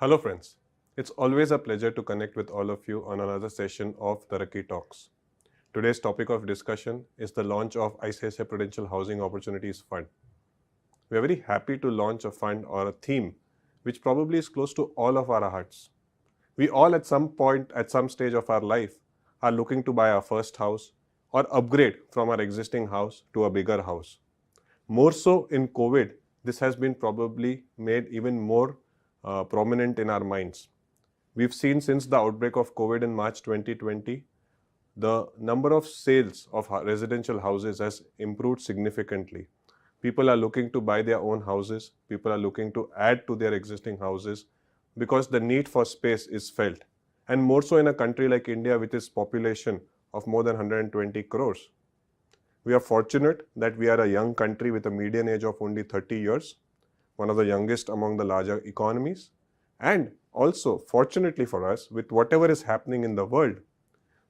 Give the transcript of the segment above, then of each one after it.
Hello friends, it's always a pleasure to connect with all of you on another session of Taraqi Talks. Today's topic of discussion is the launch of ICICI Prudential Housing Opportunities Fund. We are very happy to launch a fund or a theme which probably is close to all of our hearts. We all at some point, at some stage of our life, are looking to buy our first house or upgrade from our existing house to a bigger house. More so in COVID, this has been probably made even more prominent in our minds. We've seen since the outbreak of COVID in March 2020, the number of sales of residential houses has improved significantly. People are looking to buy their own houses. People are looking to add to their existing houses because the need for space is felt. And more so in a country like India with its population of more than 120 crores. We are fortunate that we are a young country with a median age of only 30 years, one of the youngest among the larger economies. And also, fortunately for us, with whatever is happening in the world,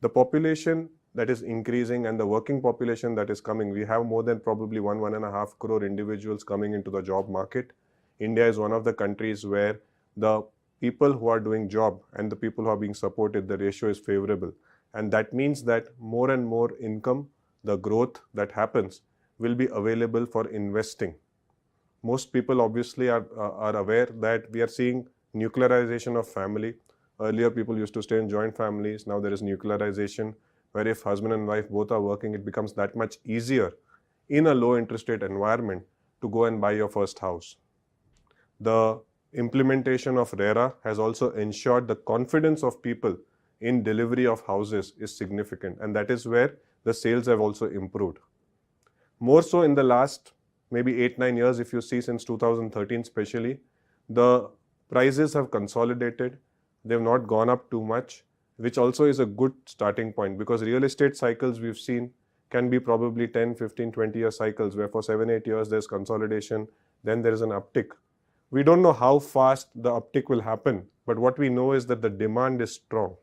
the population that is increasing and the working population that is coming, we have more than probably 1.5 crore individuals coming into the job market. India is one of the countries where the people who are doing job and the people who are being supported, the ratio is favorable. And that means that more and more income, the growth that happens, will be available for investing. Most people obviously are aware that we are seeing nuclearization of family. Earlier, people used to stay in joint families. Now there is nuclearization, where if husband and wife both are working, it becomes that much easier in a low interest rate environment to go and buy your first house. The implementation of RERA has also ensured the confidence of people in delivery of houses is significant, and that is where the sales have also improved. More so in the last maybe 8-9 years, if you see since 2013 especially, the prices have consolidated. They have not gone up too much, which also is a good starting point, because real estate cycles we've seen can be probably 10, 15, 20-year cycles where for 7-8 years there's consolidation, then there is an uptick. We don't know how fast the uptick will happen, but what we know is that the demand is strong.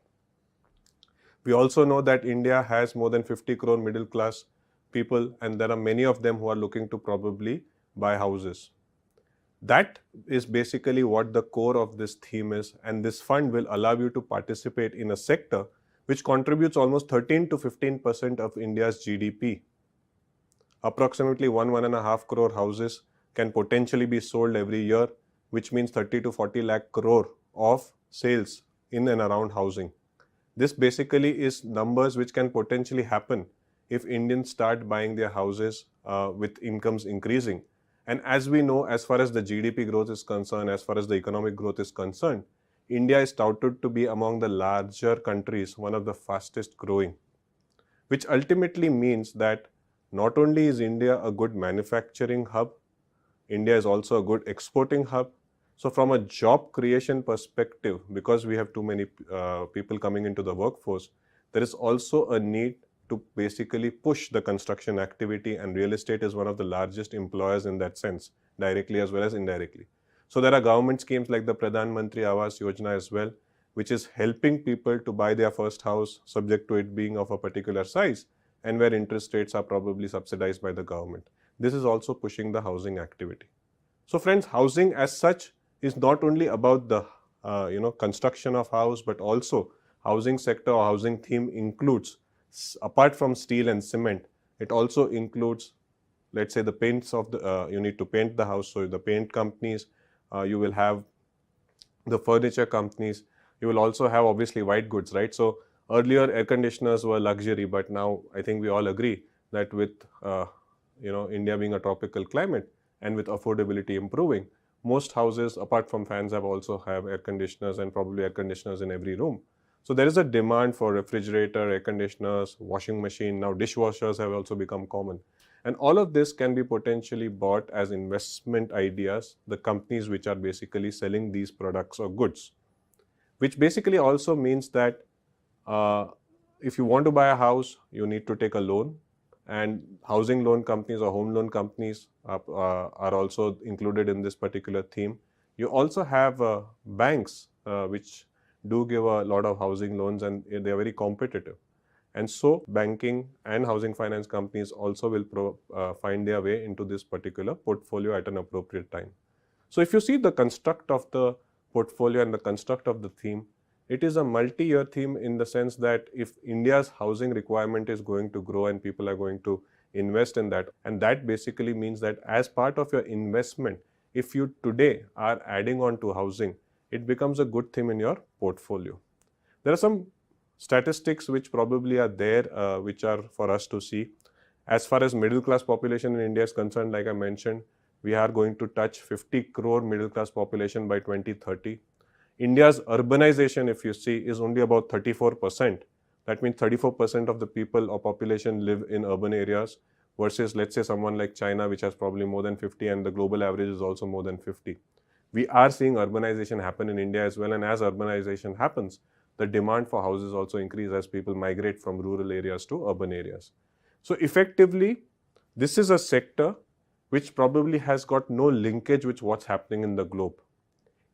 We also know that India has more than 50 crore middle class people, and there are many of them who are looking to probably buy houses. That is basically what the core of this theme is, and this fund will allow you to participate in a sector which contributes almost 13 to 15% of India's GDP. Approximately 1.5 crore houses can potentially be sold every year, which means 30 to 40 lakh crore of sales in and around housing. This basically is numbers which can potentially happen if Indians start buying their houses with incomes increasing. And as we know, as far as the GDP growth is concerned, as far as the economic growth is concerned, India is touted to be among the larger countries, one of the fastest growing, which ultimately means that not only is India a good manufacturing hub, India is also a good exporting hub. So from a job creation perspective, because we have too many people coming into the workforce, there is also a need to basically push the construction activity, and real estate is one of the largest employers in that sense, directly as well as indirectly. So there are government schemes like the Pradhan Mantri Awas Yojana as well, which is helping people to buy their first house subject to it being of a particular size, and where interest rates are probably subsidized by the government. This is also pushing the housing activity. So friends, housing as such is not only about the construction of house, but also housing sector or housing theme includes, apart from steel and cement, it also includes, let's say, the paints of the you need to paint the house. So the paint companies, you will have the furniture companies, you will also have obviously white goods, right? So earlier air conditioners were luxury, but now I think we all agree that with India being a tropical climate and with affordability improving, most houses apart from fans also have air conditioners, and probably air conditioners in every room. So there is a demand for refrigerator, air conditioners, washing machine. Now dishwashers have also become common. And all of this can be potentially bought as investment ideas, the companies which are basically selling these products or goods. Which basically also means that if you want to buy a house, you need to take a loan. And housing loan companies or home loan companies are also included in this particular theme. You also have banks which do give a lot of housing loans, and they are very competitive. And so banking and housing finance companies also will find their way into this particular portfolio at an appropriate time. So if you see the construct of the portfolio and the construct of the theme, it is a multi-year theme in the sense that if India's housing requirement is going to grow and people are going to invest in that, and that basically means that as part of your investment, if you today are adding on to housing, it becomes a good theme in your portfolio. There are some statistics which probably are there, which are for us to see. As far as middle class population in India is concerned, like I mentioned, we are going to touch 50 crore middle class population by 2030. India's urbanization, if you see, is only about 34%. That means 34% of the people or population live in urban areas versus, let's say, someone like China, which has probably more than 50, and the global average is also more than 50. We are seeing urbanization happen in India as well, and as urbanization happens, the demand for houses also increase as people migrate from rural areas to urban areas. So effectively, this is a sector which probably has got no linkage with what's happening in the globe.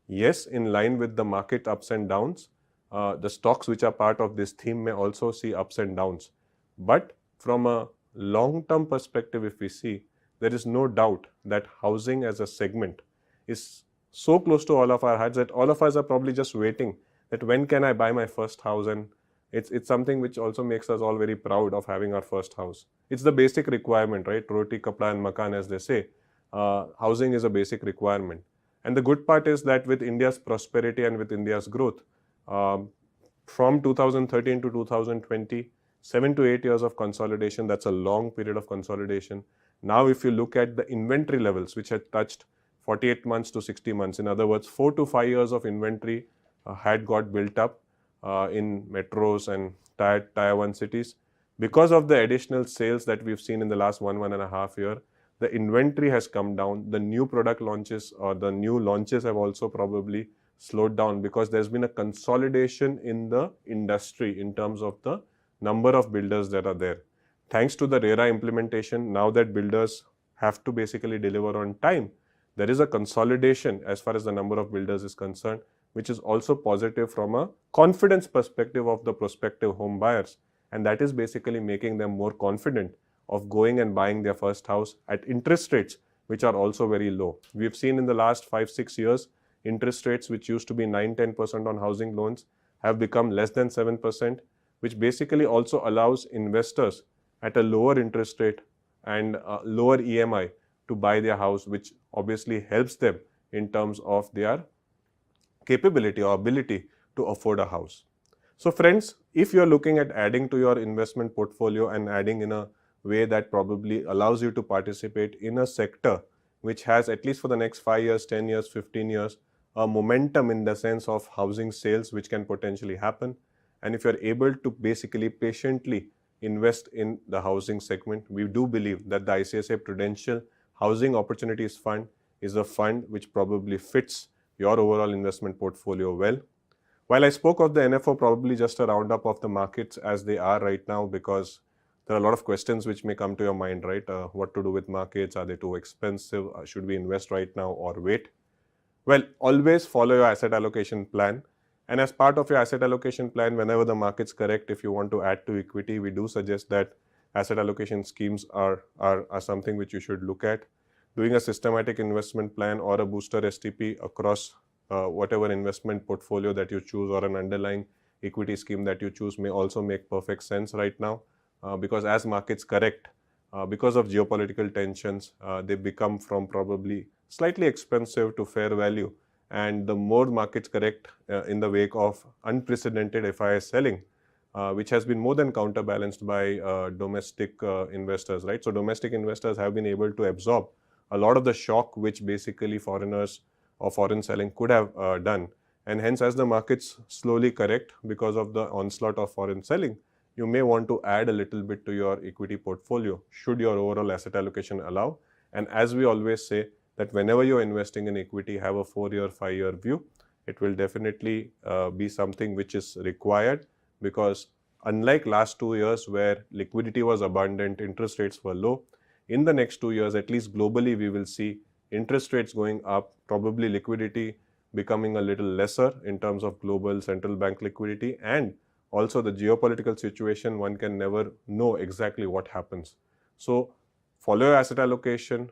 Yes, in line with the market ups and downs, the stocks which are part of this theme may also see ups and downs. But from a long-term perspective, if we see, there is no doubt that housing as a segment is so close to all of our hearts that all of us are probably just waiting that when can I buy my first house, and it's something which also makes us all very proud of having our first house. It's the basic requirement, right? Roti, kapda and makan, as they say. Housing is a basic requirement. And the good part is that with India's prosperity and with India's growth, from 2013 to 2020, 7 to 8 years of consolidation, that's a long period of consolidation. Now, if you look at the inventory levels, which had touched 48 months to 60 months, in other words, 4 to 5 years of inventory had got built up in metros and tier 1 cities. Because of the additional sales that we've seen in the last 1.5 years, the inventory has come down. The new product launches or the new launches have also probably slowed down because there's been a consolidation in the industry in terms of the number of builders that are there. Thanks to the RERA implementation, now that builders have to basically deliver on time, there is a consolidation as far as the number of builders is concerned, which is also positive from a confidence perspective of the prospective home buyers. And that is basically making them more confident of going and buying their first house at interest rates, which are also very low. We've seen in the last 5-6 years, interest rates which used to be 9-10% on housing loans have become less than 7%, which basically also allows investors at a lower interest rate and lower EMI to buy their house, which obviously helps them in terms of their capability or ability to afford a house. So friends, if you're looking at adding to your investment portfolio and adding in a way that probably allows you to participate in a sector which has, at least for the next 5 years, 10 years, 15 years, a momentum in the sense of housing sales which can potentially happen, and if you're able to basically patiently invest in the housing segment, we do believe that the ICICI Prudential Housing Opportunities Fund is a fund which probably fits your overall investment portfolio well. While I spoke of the NFO, probably just a roundup of the markets as they are right now, because there are a lot of questions which may come to your mind, right? What to do with markets? Are they too expensive? Should we invest right now or wait? Well, always follow your asset allocation plan. And as part of your asset allocation plan, whenever the market's correct, if you want to add to equity, we do suggest that asset allocation schemes are something which you should look at. Doing a systematic investment plan or a booster STP across whatever investment portfolio that you choose or an underlying equity scheme that you choose may also make perfect sense right now, because as markets correct, because of geopolitical tensions, they become from probably slightly expensive to fair value. And the more markets correct in the wake of unprecedented FII selling, which has been more than counterbalanced by domestic investors, right? So domestic investors have been able to absorb a lot of the shock which basically foreigners or foreign selling could have done. And hence, as the markets slowly correct because of the onslaught of foreign selling, you may want to add a little bit to your equity portfolio, should your overall asset allocation allow. And as we always say, that whenever you're investing in equity, have a 4-year, 5-year view. It will definitely be something which is required, because unlike last 2 years where liquidity was abundant, interest rates were low, in the next 2 years, at least globally, we will see interest rates going up, probably liquidity becoming a little lesser in terms of global central bank liquidity, and also the geopolitical situation, one can never know exactly what happens. So follow your asset allocation,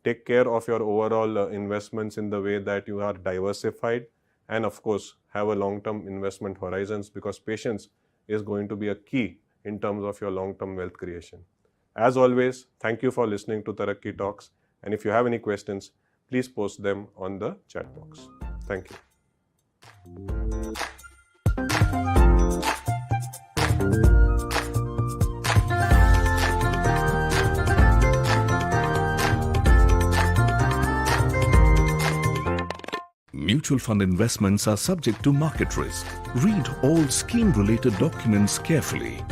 take care of your overall investments in the way that you are diversified, and of course have a long-term investment horizons, because patience is going to be a key in terms of your long-term wealth creation. As always, thank you for listening to Tarakki Talks, and if you have any questions, please post them on the chat box. Thank you. Mutual fund investments are subject to market risk. Read all scheme-related documents carefully.